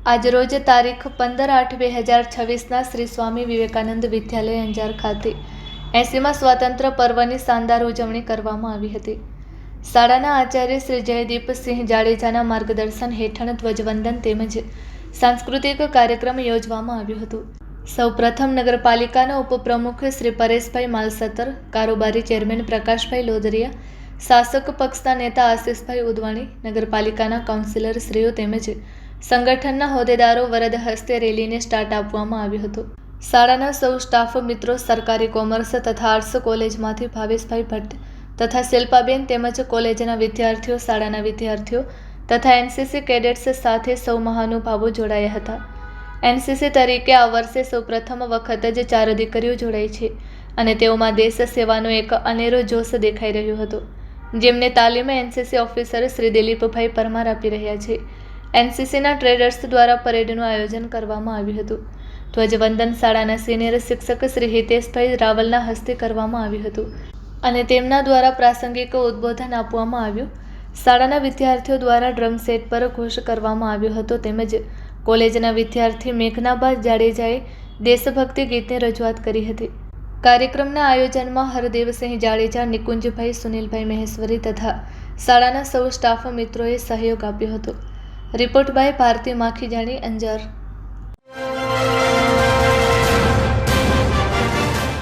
આજરોજ તારીખ 15/8/2026ના શ્રી સ્વામી વિવેકાનંદ વિદ્યાલય અંજાર ખાતે 80મા સ્વાતંત્ર્ય પર્વની શાનદાર ઉજવણી કરવામાં આવી હતી. શાળાના આચાર્ય શ્રી જયદીપસિંહ જાડેજાના માર્ગદર્શન હેઠળ ધ્વજવંદન તેમજ સાંસ્કૃતિક કાર્યક્રમ યોજવામાં આવ્યો હતો. સૌપ્રથમ નગરપાલિકાના ઉપપ્રમુખ શ્રી પરેશભાઈ માલસતર, કારોબારી ચેરમેન પ્રકાશભાઈ લોદરિયા, શાસક પક્ષના નેતા આશિષભાઈ ઉદવાણી, નગરપાલિકાના કાઉન્સિલર શ્રીઓ તેમજ સંગઠનના હોદ્દેદારો વરદ હસ્તે રેલીને સ્ટાર્ટ આપવામાં આવ્યો હતો. શાળાના સૌ સ્ટાફ મિત્રો, સરકારી કોમર્સ તથા આર્ટ્સ કોલેજમાંથી ભાવેશભાઈ ભટ્ટ તથા શિલ્પાબેન તેમજ કોલેજના વિદ્યાર્થીઓ, શાળાના વિદ્યાર્થીઓ તથા એનસીસી કેડેટ્સ સાથે સૌ મહાનુભાવો જોડાયા હતા. એનસીસી તરીકે આ વર્ષે સૌપ્રથમ વખત જ 4 દીકરીઓ જોડાઈ છે અને તેઓમાં દેશ સેવાનો એક અનેરો જોશ દેખાઈ રહ્યો હતો, જેમને તાલીમ એનસીસી ઓફિસર શ્રી દિલીપભાઈ પરમાર આપી રહ્યા છે. એનસીસીના ટ્રેડર્સ દ્વારા પરેડનું આયોજન કરવામાં આવ્યું હતું. ધ્વજવંદન શાળાના સિનિયર શિક્ષક શ્રી હિતેશભાઈ રાવલના હસ્તે કરવામાં આવ્યું હતું અને તેમના દ્વારા પ્રાસંગિક ઉદ્બોધન આપવામાં આવ્યું. શાળાના વિદ્યાર્થીઓ દ્વારા ડ્રમ સેટ પર ઘોષ કરવામાં આવ્યો હતો તેમજ કોલેજના વિદ્યાર્થી મેઘનાબા જાડેજાએ દેશભક્તિ ગીતની રજૂઆત કરી હતી. કાર્યક્રમના આયોજનમાં હરદેવસિંહ જાડેજા, નિકુંજભાઈ, સુનિલભાઈ મહેશ્વરી તથા શાળાના સૌ સ્ટાફ મિત્રોએ સહયોગ આપ્યો હતો. Report by Bharti Makhijani, Anjar.